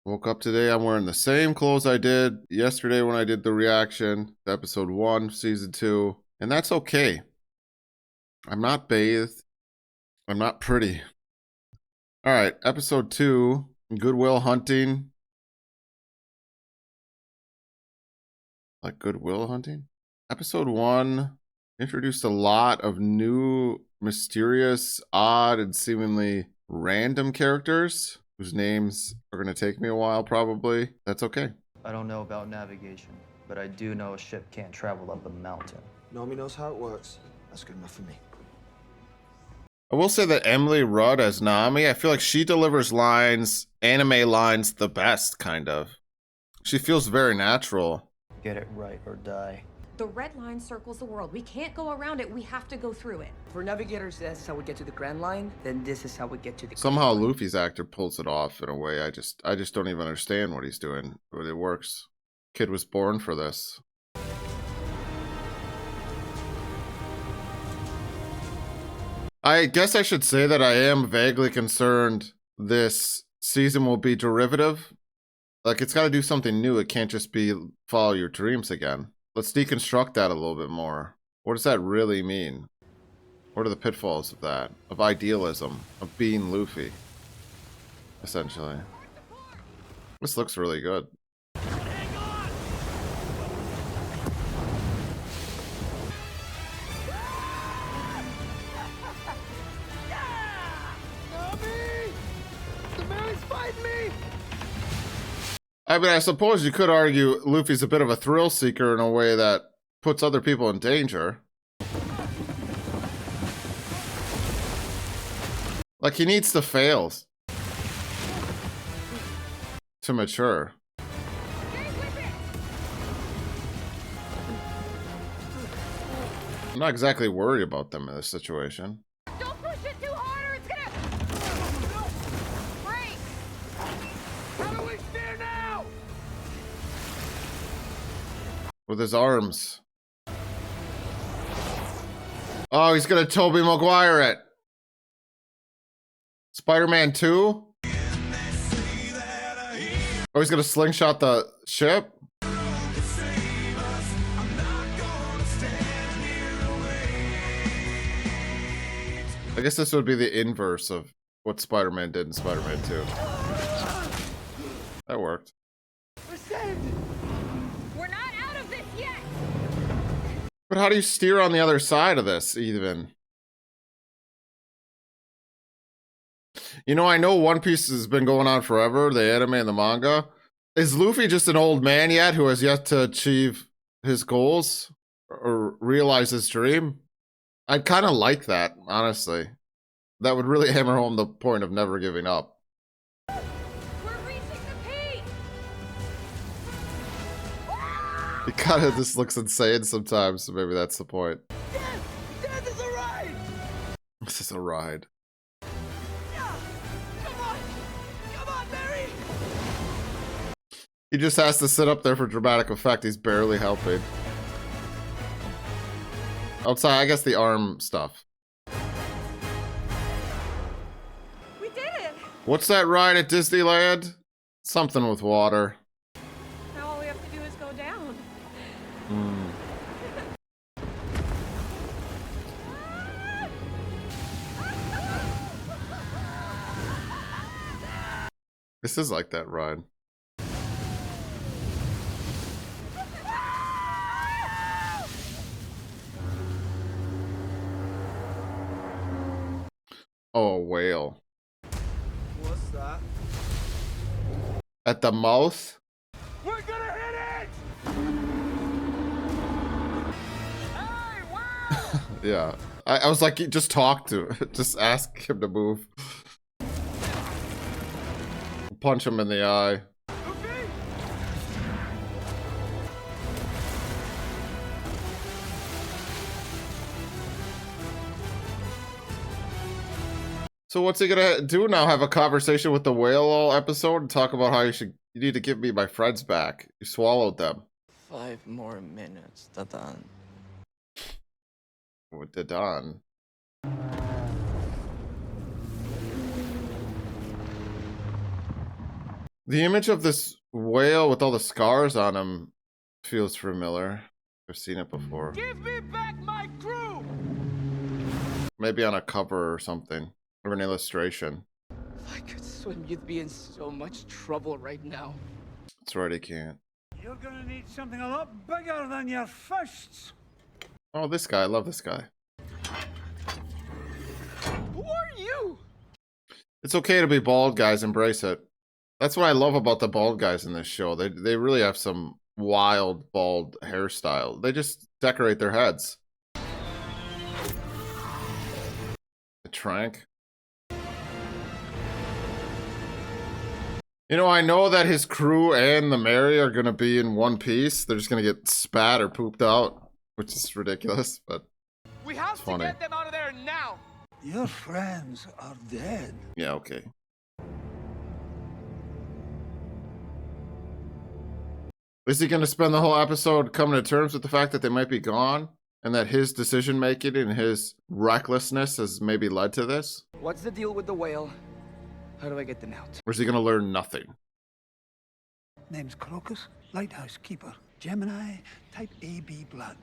Woke up today, I'm wearing the same clothes I did yesterday when I did the reaction to episode 1, season 2. And that's okay. I'm not bathed. I'm not pretty. Alright, episode 2, Goodwill Hunting. Like Goodwill Hunting? Episode 1 introduced a lot of new, mysterious, odd, and seemingly random characters whose names are going to take me a while, probably. That's okay. I don't know about navigation, but I do know a ship can't travel up a mountain. Normie knows how it works. That's good enough for me. I will say that Emily Rudd as Nami, I feel like she delivers lines, anime lines, the best, kind of. She feels very natural. Get it right or die. The red line circles the world. We can't go around it. We have to go through it. For navigators, that's how we get to the Grand Line. Then this is how we get to the. Somehow Luffy's actor pulls it off in a way I just don't even understand what he's doing, but it works. Kid was born for this. I guess I should say that I am vaguely concerned this season will be derivative. Like, it's got to do something new. It can't just be follow your dreams again. Let's deconstruct that a little bit more. What does that really mean? What are the pitfalls of that? Of idealism? Of being Luffy? Essentially. This looks really good. I mean, I suppose you could argue Luffy's a bit of a thrill seeker in a way that puts other people in danger. Like, he needs to fail to mature. I'm not exactly worried about them in this situation. Don't push it too hard or it's gonna break. How do we steer now? With his arms. Oh, he's gonna Tobey Maguire it. Spider-Man 2? Oh, he's gonna slingshot the ship? I guess this would be the inverse of what Spider-Man did in Spider-Man 2. That worked. We're saved. We're not out of this yet. But how do you steer on the other side of this, even? You know, I know One Piece has been going on forever, the anime and the manga. Is Luffy just an old man yet who has yet to achieve his goals or realize his dream? I'd kind of like that, honestly. That would really hammer home the point of never giving up. We're reaching the peak. It kind of just looks insane sometimes, so maybe that's the point. Death is a ride. This is a ride. Come on, Barry. He just has to sit up there for dramatic effect. He's barely helping. Outside, I guess the arm stuff. We did it. What's that ride at Disneyland? Something with water. Now all we have to do is go down. This is like that ride. Oh, a whale. What's that? At the mouth? We're gonna hit it! Hey, wow! Yeah. I was like, just talk to it. Just ask him to move. Punch him in the eye. Okay. So what's he gonna do now? Have a conversation with the whale all episode and talk about how you need to give me my friends back. You swallowed them. 5 more minutes, Dadan. With the Don. The image of this whale with all the scars on him feels familiar. I've seen it before. Give me back my crew! Maybe on a cover or something, or an illustration. If I could swim, you'd be in so much trouble right now. That's right, he can't. You're gonna need something a lot bigger than your fists. Oh, this guy. I love this guy. Who are you? It's okay to be bald, guys. Embrace it. That's what I love about the bald guys in this show. They really have some wild bald hairstyle. They just decorate their heads. The trank. You know, I know that his crew and the Mary are gonna be in one piece. They're just gonna get spat or pooped out, which is ridiculous, but We have it's to funny. get them out of there now! Your friends are dead. Yeah, okay. Is he going to spend the whole episode coming to terms with the fact that they might be gone? And that his decision making and his recklessness has maybe led to this? What's the deal with the whale? How do I get them out? Or is he going to learn nothing? Name's Crocus, lighthouse keeper. Gemini, type AB blood.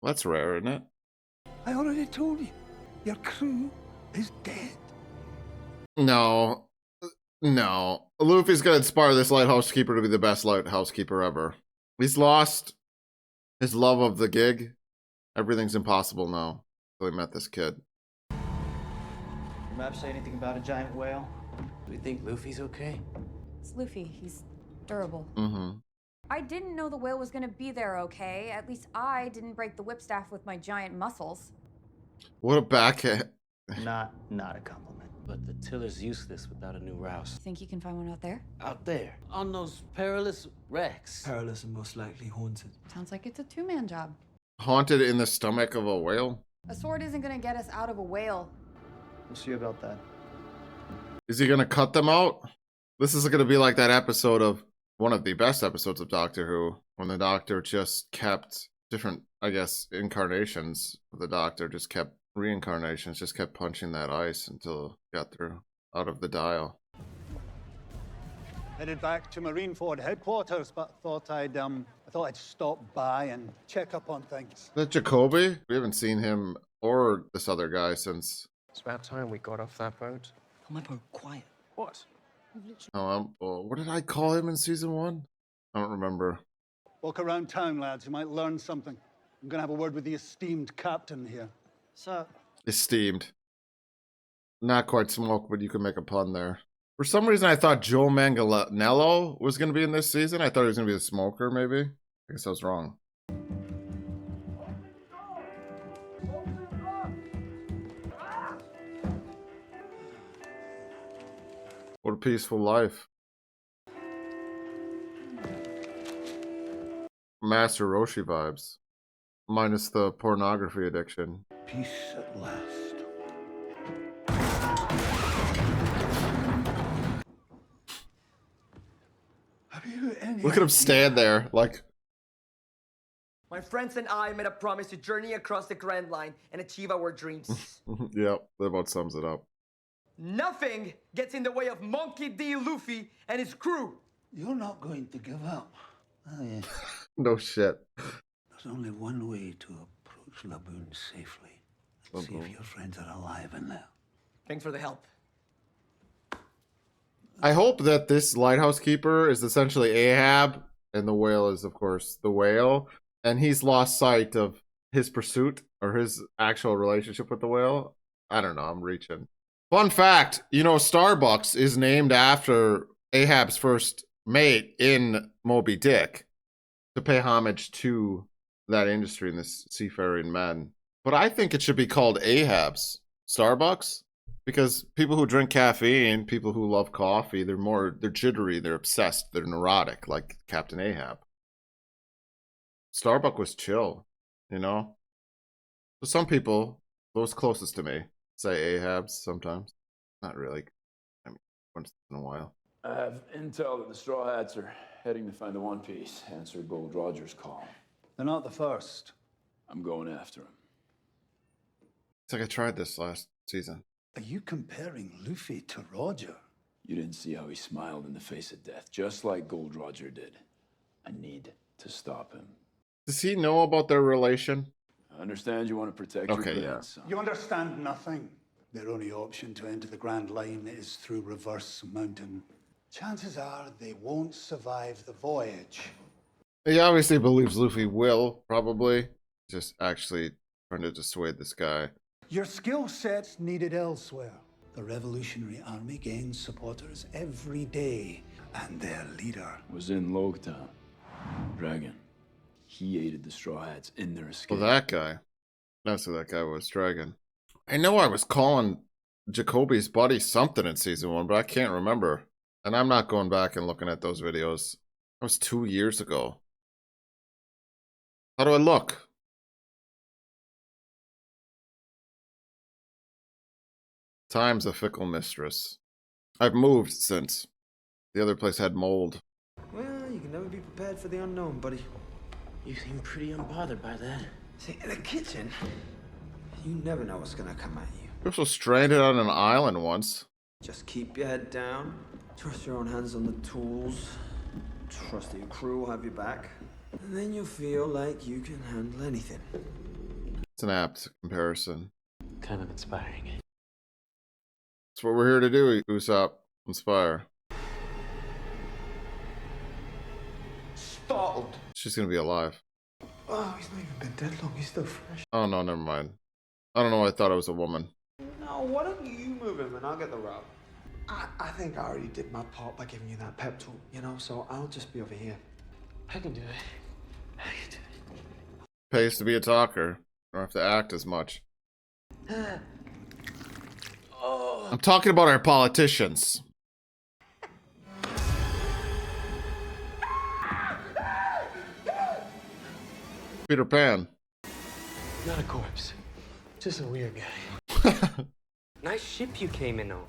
Well, that's rare, isn't it? I already told you. Your crew is dead. No. No. Luffy's going to inspire this lighthouse keeper to be the best lighthouse keeper ever. He's lost his love of the gig. Everything's impossible now. So he met this kid. Your map say anything about a giant whale? Do we think Luffy's okay? It's Luffy. He's durable. Mm-hmm. I didn't know the whale was gonna be there, okay? At least I didn't break the whipstaff with my giant muscles. What a backhand. Not a compliment. But the tiller's useless without a new rouse. Think you can find one out there? Out there, on those perilous wrecks. Perilous and most likely haunted. Sounds like it's a two-man job. Haunted in the stomach of a whale? A sword isn't gonna get us out of a whale. We'll see about that. Is he gonna cut them out? This is gonna be like that episode of one of the best episodes of Doctor Who, when the Doctor just kept different, I guess, incarnations of the Doctor, just kept reincarnations, just kept punching that ice until it got through out of the dial. Headed back to Marineford headquarters, but thought I'd stop by and check up on things. Is that Jacoby? We haven't seen him or this other guy since. It's about time we got off that boat. Oh, my bro, quiet. What? What did I call him in season 1? I don't remember. Walk around town, lads. You might learn something. I'm gonna have a word with the esteemed captain here. So, Esteemed. Not quite smoke, but you can make a pun there. For some reason, I thought Joe Manganiello was going to be in this season. I thought he was going to be the smoker, maybe. I guess I was wrong. What a peaceful life. Master Roshi vibes. Minus the pornography addiction. Peace at last. Have you any Look at him stand there, like... My friends and I made a promise to journey across the Grand Line and achieve our dreams. Yep, that about sums it up. Nothing gets in the way of Monkey D. Luffy and his crew. You're not going to give up, are you? No shit. There's only one way to approach Laboon safely. Let's see if your friends are alive in there. Thanks for the help. I hope that this lighthouse keeper is essentially Ahab, and the whale is, of course, the whale, and he's lost sight of his pursuit or his actual relationship with the whale. I don't know, I'm reaching. Fun fact, you know, Starbucks is named after Ahab's first mate in Moby Dick to pay homage to that industry and this seafaring men. But I think it should be called Ahab's Starbucks, because people who drink caffeine, people who love coffee, they're jittery, they're obsessed, they're neurotic, like Captain Ahab. Starbucks was chill, you know? So some people, those closest to me, say Ahab's sometimes. Not really. I mean, once in a while. I have intel that the Straw Hats are heading to find the One Piece. Answer Gold Roger's call. They're not the first. I'm going after him. It's like I tried this last season. Are you comparing Luffy to Roger? You didn't see how he smiled in the face of death, just like Gold Roger did. I need to stop him. Does he know about their relation? I understand you want to protect Okay, your yeah. grandson. You understand nothing. Their only option to enter the Grand Line is through Reverse Mountain. Chances are they won't survive the voyage. He obviously believes Luffy will, probably. Just actually trying to dissuade this guy. Your skill set's needed elsewhere. The Revolutionary Army gains supporters every day, and their leader Was in Logtown. Dragon. He aided the Straw Hats in their escape. Well, that guy. That's who that guy was, Dragon. I know I was calling Jacoby's buddy something in season 1, but I can't remember. And I'm not going back and looking at those videos. That was 2 years ago. How do I look? Time's a fickle mistress. I've moved since. The other place had mold. Well, you can never be prepared for the unknown, buddy. You seem pretty unbothered by that. See, in the kitchen, you never know what's gonna come at you. We were also stranded on an island once. Just keep your head down. Trust your own hands on the tools. Trust that your crew will have your back. And then you'll feel like you can handle anything. It's an apt comparison. Kind of inspiring. That's what we're here to do, Usopp. Inspire. Startled. She's gonna be alive. Oh, he's not even been dead long. He's still fresh. Oh no, never mind. I don't know why I thought it was a woman. No, why don't you move him and I'll get the route? I think I already did my part by giving you that pep talk, you know, so I'll just be over here. I can do it. I can do it. Pays to be a talker. Don't have to act as much. I'm talking about our politicians. Peter Pan. Not a corpse. Just a weird guy. Nice ship you came in on.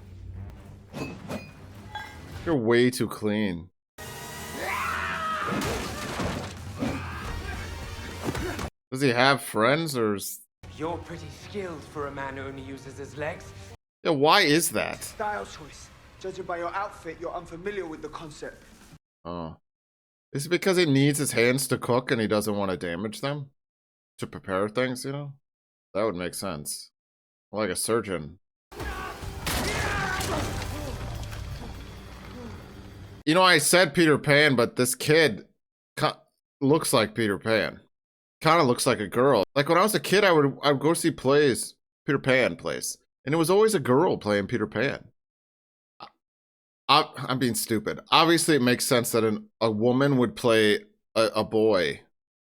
You're way too clean. Does he have friends or is... You're pretty skilled for a man who only uses his legs. Yeah, why is that? Style choice. Judging by your outfit, you're unfamiliar with the concept. Oh. Is it because he needs his hands to cook and he doesn't want to damage them? To prepare things, you know? That would make sense. Like a surgeon. You know, I said Peter Pan, but this kid looks like Peter Pan. Kind of looks like a girl. Like when I was a kid, I would go see plays, Peter Pan plays. And it was always a girl playing Peter Pan. I'm being stupid. Obviously, it makes sense that a woman would play a boy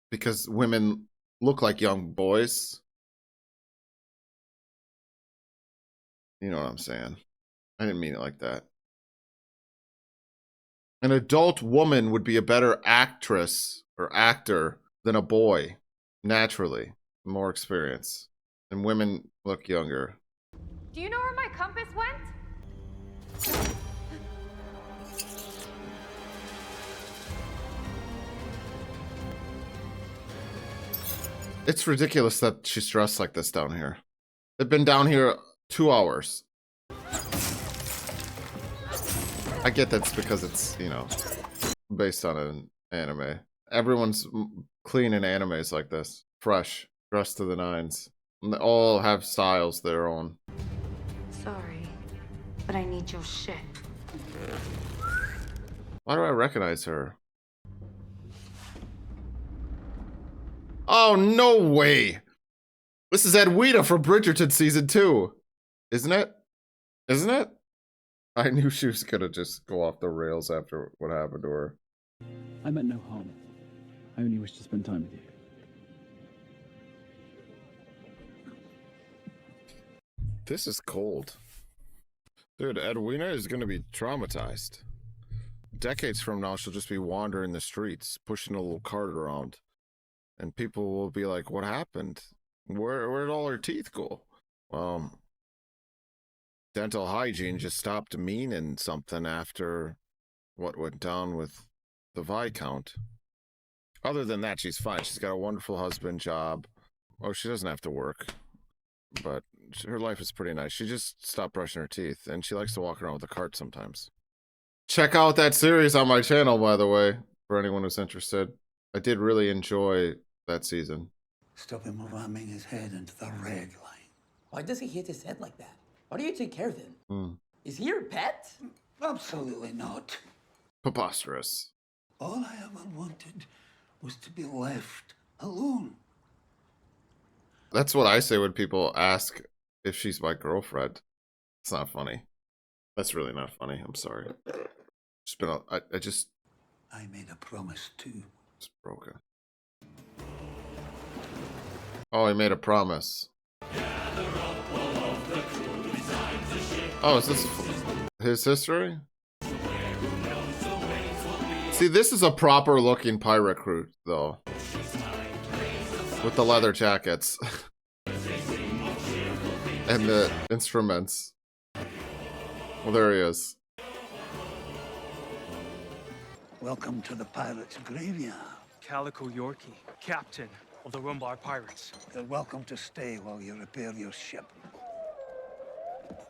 because women look like young boys. You know what I'm saying? I didn't mean it like that. An adult woman would be a better actress or actor than a boy, naturally. More experience. And women look younger. Do you know where my compass went? It's ridiculous that she's dressed like this down here. They've been down here 2 hours. I get that's because it's, you know, based on an anime. Everyone's clean in animes like this. Fresh. Dressed to the nines. And they all have styles their own. Sorry, but I need your shit. Why do I recognize her? Oh, no way! This is Edwina from Bridgerton Season 2. Isn't it? Isn't it? I knew she was gonna just go off the rails after what happened to her. I meant no harm. I only wish to spend time with you. This is cold. Dude, Edwina is gonna be traumatized. Decades from now, she'll just be wandering the streets, pushing a little cart around. And people will be like, what happened? Where'd all her teeth go? Well, dental hygiene just stopped meaning something after what went down with the Viscount. Other than that, she's fine. She's got a wonderful husband, job. Oh, she doesn't have to work. But her life is pretty nice. She just stopped brushing her teeth, and she likes to walk around with a cart sometimes. Check out that series on my channel, by the way, for anyone who's interested. I did really enjoy that season. Stop him ramming his head into the red line. Why does he hit his head like that? Why do you take care of him? Mm. Is he your pet? Absolutely not. Preposterous. All I ever wanted was to be left alone. That's what I say when people ask if she's my girlfriend. It's not funny. That's really not funny. I'm sorry. Just been I made a promise too. It's broken. Oh, he made a promise. Oh, is this his history? See, this is a proper looking pirate crew, though. With the leather jackets. And the instruments. Well, there he is. Welcome to the pirates' graveyard. Calico Yorkie, captain of the Rumbar Pirates. You're welcome to stay while you repair your ship.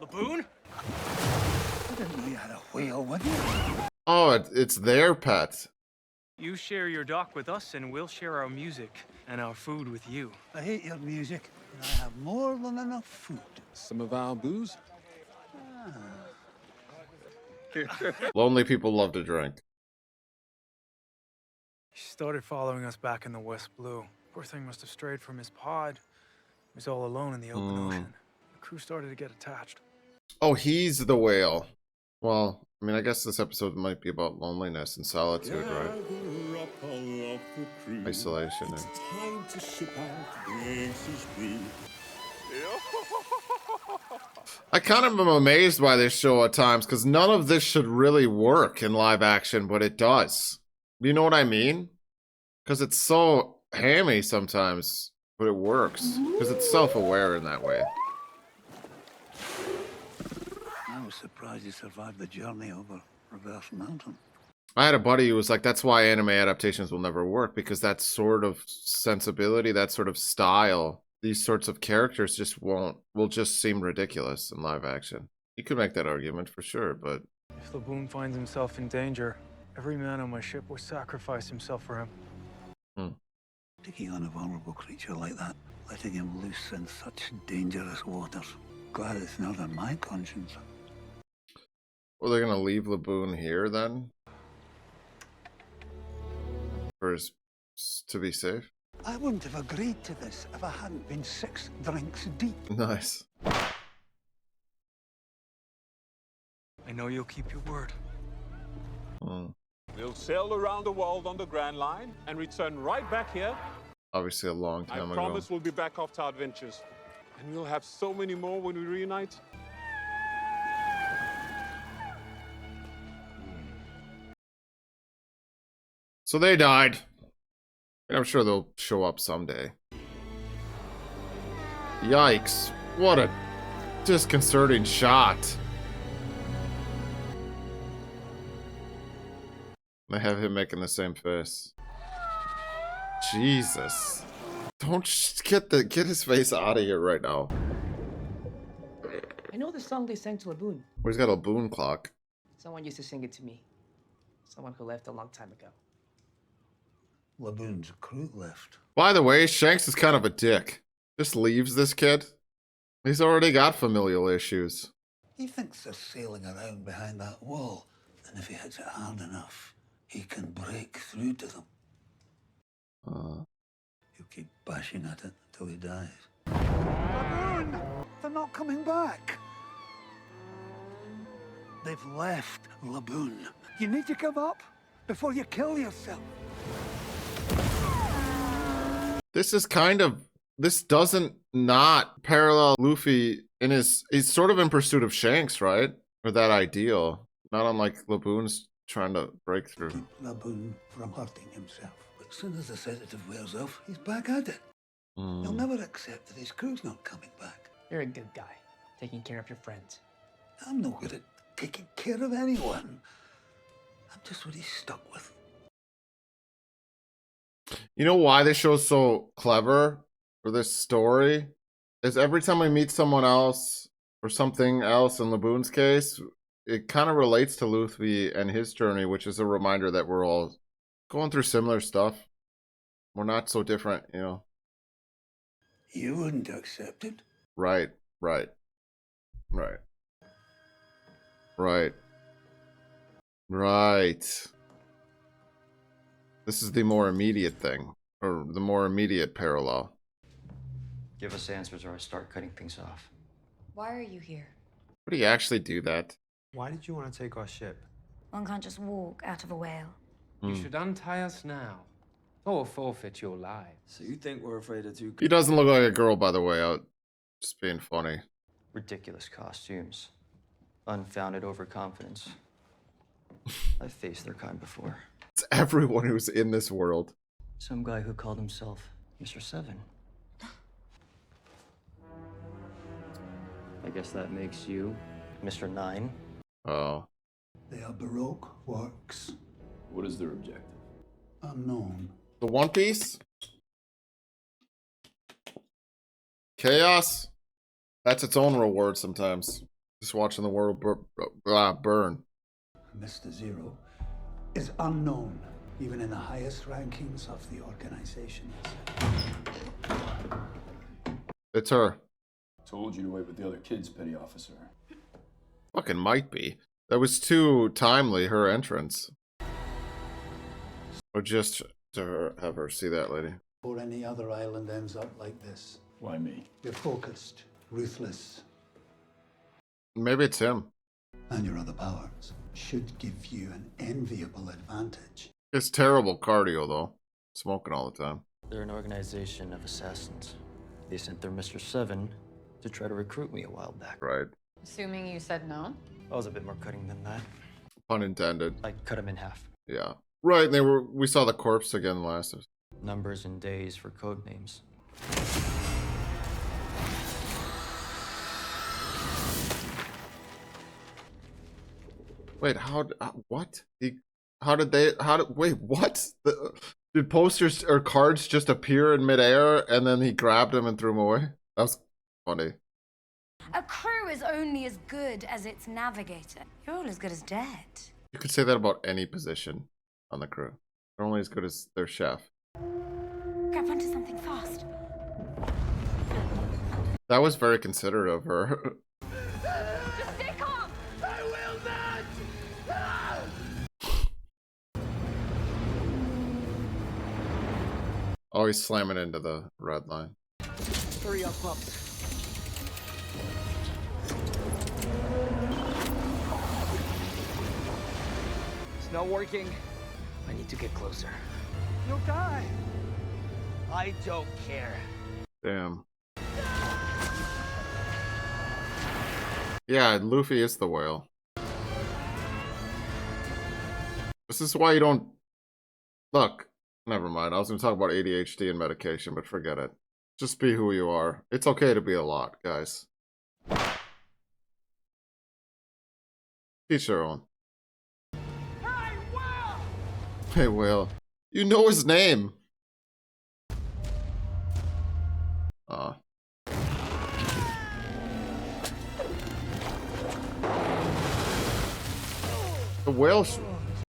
Laboon? I didn't know you had a whale, would you? Oh, it's their pet. You share your dock with us, and we'll share our music and our food with you. I hate your music, and I have more than enough food. Some of our booze? Lonely people love to drink. He started following us back in the West Blue. Poor thing must have strayed from his pod. He was all alone in the open ocean. The crew started to get attached. Oh, he's the whale. Well, I mean, I guess this episode might be about loneliness and solitude, right? Isolation. I kind of am amazed by this show at times, because none of this should really work in live action, but it does. You know what I mean? Because it's so hammy sometimes, but it works. Because it's self-aware in that way. I was surprised you survived the journey over Reverse Mountain. I had a buddy who was like, that's why anime adaptations will never work, because that sort of sensibility, that sort of style, these sorts of characters just will just seem ridiculous in live action. You could make that argument for sure, but... If Laboon finds himself in danger, every man on my ship will sacrifice himself for him. Taking on a vulnerable creature like that, letting him loose in such dangerous waters. Glad it's not on my conscience. Well, they're gonna leave Laboon here then? To be safe? I wouldn't have agreed to this if I hadn't been 6 drinks deep. Nice. I know you'll keep your word. We'll sail around the world on the Grand Line and return right back here. Obviously a long time ago. I promise we'll be back after our adventures. And we'll have so many more when we reunite. So they died. And I'm sure they'll show up someday. Yikes. What a disconcerting shot. They have him making the same face. Jesus. Don't get his face out of here right now. I know the song they sang to Laboon. Oh, he's got a Laboon clock. Someone used to sing it to me. Someone who left a long time ago. Laboon's crew left. By the way, Shanks is kind of a dick. Just leaves this kid. He's already got familial issues. He thinks they're sailing around behind that wall, and if he hits it hard enough, he can break through to them. He'll keep bashing at it until he dies. Laboon! They're not coming back. They've left Laboon. You need to give up before you kill yourself. This doesn't not parallel Luffy in he's sort of in pursuit of Shanks, right? Or that ideal. Not unlike Laboon's trying to break through. Keep Laboon from hurting himself. But as soon as the sedative wears off, he's back at it. He'll never accept that his crew's not coming back. You're a good guy, taking care of your friends. I'm no good at taking care of anyone. I'm just what he's stuck with. You know why this show's so clever for this story? is every time we meet someone else or something else in Laboon's case, it kind of relates to Luffy and his journey, which is a reminder that we're all going through similar stuff. We're not so different, you know. You wouldn't accept it. Right, right, right, right, right. This is the more immediate thing, or the more immediate parallel. Give us answers or I start cutting things off. Why are you here? Would he actually do that? Why did you want to take our ship? One can't just walk out of a whale. You should untie us now, or forfeit your lives. So you think we're afraid of two? He doesn't look like a girl, by the way. Just being funny. Ridiculous costumes. Unfounded overconfidence. I've faced their kind before. It's everyone who's in this world. Some guy who called himself Mr. Seven. I guess that makes you Mr. Nine. Oh. They are Baroque works. What is their objective? Unknown. The One Piece? Chaos? That's its own reward sometimes. Just watching the world burn. Mr. Zero is unknown, even in the highest rankings of the organization. It's her. Told you to wait with the other kids, petty officer. Fucking might be. That was too timely, her entrance. Or just to have her see that lady. Or any other island ends up like this. Why me? You're focused, ruthless, Maybe it's him. and your other powers should give you an enviable advantage. It's terrible cardio, though. Smoking all the time. They're an organization of assassins. They sent their Mr. Seven to try to recruit me a while back. Right. Assuming you said no? I was a bit more cutting than that. Pun intended. I cut him in half. Yeah. Right, we saw the corpse again last. Numbers and days for code names. Wait, what? Wait, what? Did posters or cards just appear in midair and then he grabbed them and threw them away? That was funny. A crew is only as good as its navigator. You're all as good as dead. You could say that about any position on the crew. They're only as good as their chef. Grab onto something fast. That was very considerate of her. Just stay calm! I will not! Always slamming into the red line. Hurry up, pups. It's not working. I need to get closer. You'll die. I don't care. Damn. Yeah, Luffy is the whale. This is why you don't... Look, never mind. I was going to talk about ADHD and medication, but forget it. Just be who you are. It's okay to be a lot, guys. Teach their own. Hey, Will. You know his name. The whale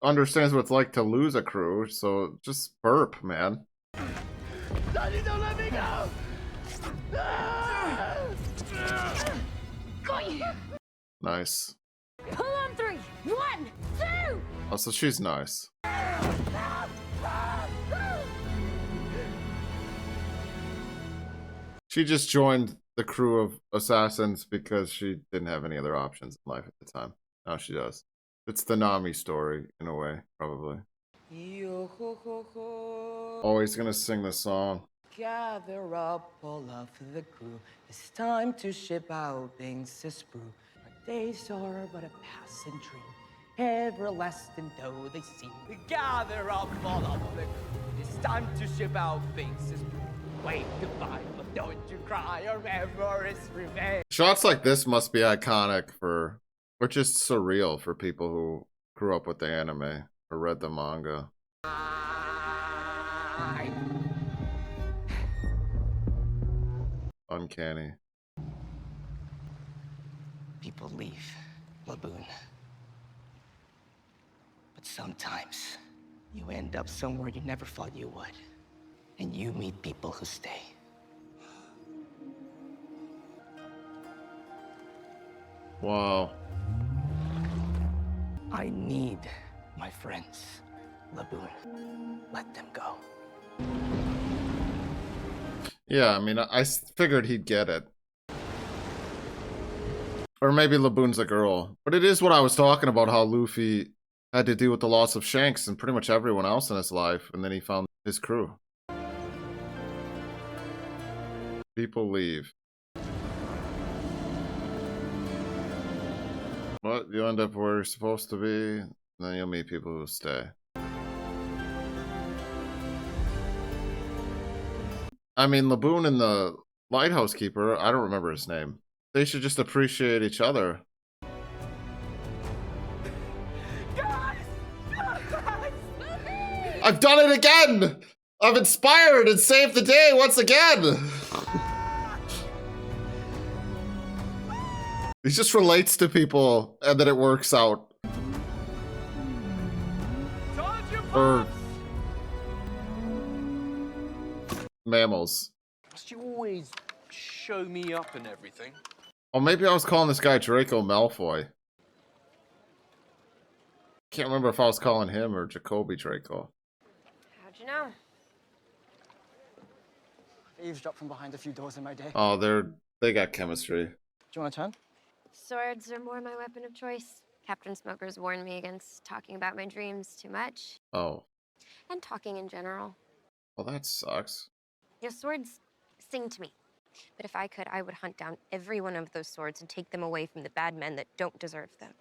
understands what it's like to lose a crew, so just burp, man. Daddy, don't let me go! Got you! Nice. Pull on 3! 1, 2! Oh, so she's nice. She just joined the crew of assassins because she didn't have any other options in life at the time. Now she does. It's the Normie story, in a way, probably. Oh, he's gonna sing the song. Gather up all of the crew. It's time to ship out things to sprue. Our days are but a passing dream. Everlasting though they seem. Gather up all of the crew. It's time to ship out things to sprue. Wait goodbye, but don't you cry or memories remain. Shots like this must be iconic for, or just surreal for people who grew up with the anime or read the manga. Uncanny. People leave, Laboon. But sometimes you end up somewhere you never thought you would. And you meet people who stay. Wow. I need my friends, Laboon. Let them go. Yeah, I mean, I figured he'd get it. Or maybe Laboon's a girl. But it is what I was talking about, how Luffy had to deal with the loss of Shanks and pretty much everyone else in his life, and then he found his crew. People leave. What? You end up where you're supposed to be, and then you'll meet people who stay. I mean, Laboon and the lighthouse keeper, I don't remember his name. They should just appreciate each other. I've done it again! I've inspired and saved the day once again! He just relates to people and then it works out. Or mammals. Must you always show me up and everything? Oh, maybe I was calling this guy Draco Malfoy. Can't remember if I was calling him or Jacoby Draco. How'd you know? I eavesdropped from behind a few doors in my day. Oh, they got chemistry. Do you want to turn? Swords are more my weapon of choice. Captain Smoker's warned me against talking about my dreams too much. Oh. And talking in general. Well, that sucks. Your swords sing to me. But if I could, I would hunt down every one of those swords and take them away from the bad men that don't deserve them.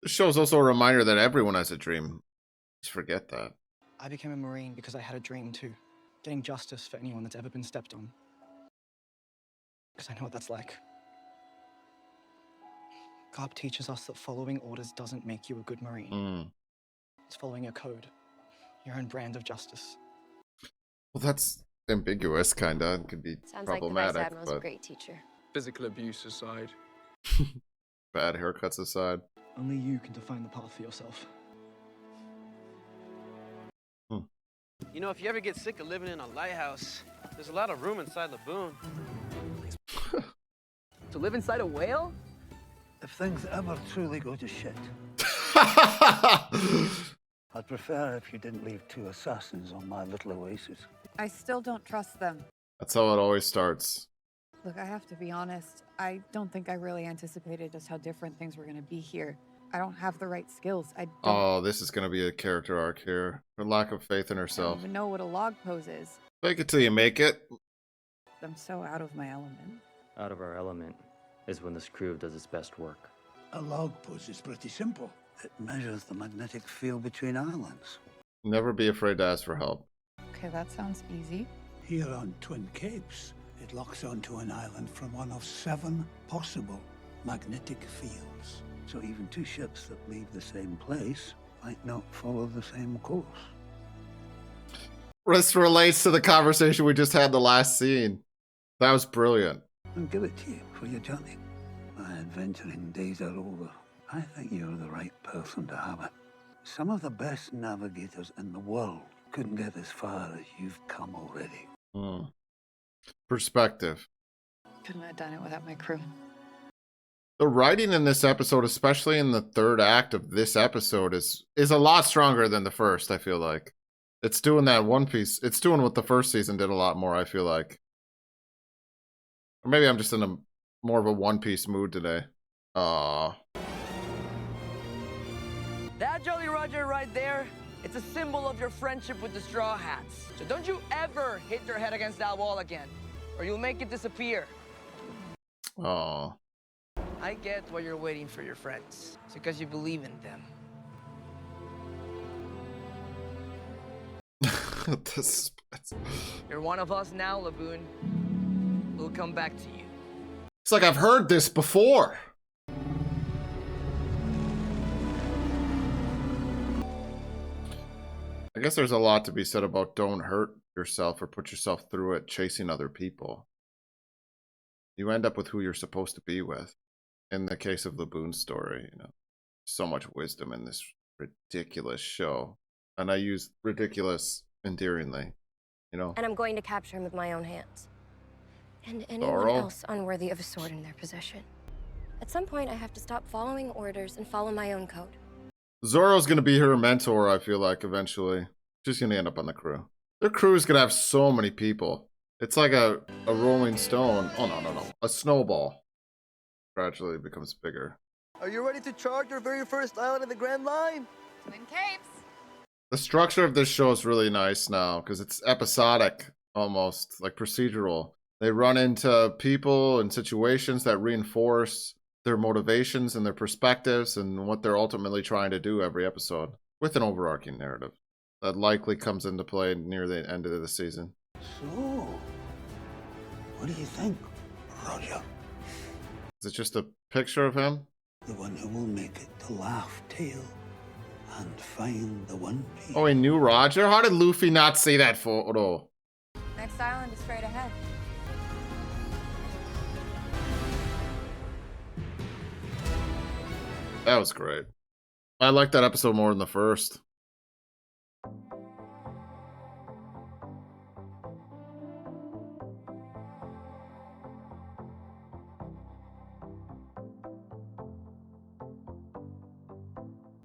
This show is also a reminder that everyone has a dream. Just forget that. I became a Marine because I had a dream too. Getting justice for anyone that's ever been stepped on. Because I know what that's like. Garp teaches us that following orders doesn't make you a good Marine. It's following a code. Your own brand of justice. Well, that's ambiguous, kinda. It could be Sounds like the problematic, Vice Admiral's a but great teacher. Physical abuse aside. bad haircuts aside. Only you can define the path for yourself. You know, if you ever get sick of living in a lighthouse, there's a lot of room inside Laboon. To live inside a whale? If things ever truly go to shit, I'd prefer if you didn't leave 2 assassins on my little oasis. I still don't trust them. That's how it always starts. Look, I have to be honest. I don't think I really anticipated just how different things were going to be here. I don't have the right skills. Oh, this is going to be a character arc here. Her lack of faith in I herself. don't even know what a log pose is. Fake it till you make it. I'm so out of my element. Out of our element is when this crew does its best work. A log pose is pretty simple. It measures the magnetic field between islands. Never be afraid to ask for help. Okay, that sounds easy. Here on Twin Capes, it locks onto an island from one of 7 possible magnetic fields. So even 2 ships that leave the same place might not follow the same course. This relates to the conversation we just had in the last scene. That was brilliant. I'll give it to you for your journey. My adventuring days are over. I think you're the right person to have it. Some of the best navigators in the world couldn't get as far as you've come already. Perspective. Couldn't have done it without my crew. The writing in this episode, especially in the 3rd act of this episode, is a lot stronger than the first, I feel like. It's doing that One Piece. It's doing what the first season did a lot more, I feel like. Or maybe I'm just in a more of a One Piece mood today. Aww. That Jolly Roger right there, it's a symbol of your friendship with the Straw Hats. So don't you ever hit your head against that wall again, or you'll make it disappear. Aww. I get why you're waiting for your friends. It's because you believe in them. You're one of us now, Laboon. We'll come back to you. It's like I've heard this before. I guess there's a lot to be said about don't hurt yourself or put yourself through it chasing other people. You end up with who you're supposed to be with. in the case of the Boone story, you know, so much wisdom in this ridiculous show. And I use ridiculous endearingly, you know. And I'm going to capture him with my own hands. And anyone Zorro? else unworthy of a sword in their possession. At some point, I have to stop following orders and follow my own code. Zorro's gonna be her mentor, I feel like, eventually. She's gonna end up on the crew. Their crew is gonna have so many people. It's like a rolling stone. Oh, no. A snowball. Gradually becomes bigger. Are you ready to charge your very first island in the Grand Line? Twin Capes. The structure of this show is really nice now because it's episodic, almost like procedural. They run into people and situations that reinforce their motivations and their perspectives and what they're ultimately trying to do every episode, with an overarching narrative that likely comes into play near the end of the season. So, what do you think, Roger? Is it just a picture of him? The one who will make it to Laugh Tale and find the One Piece. Oh, he knew Roger? How did Luffy not see that photo? Next island is straight ahead. That was great. I liked that episode more than the first.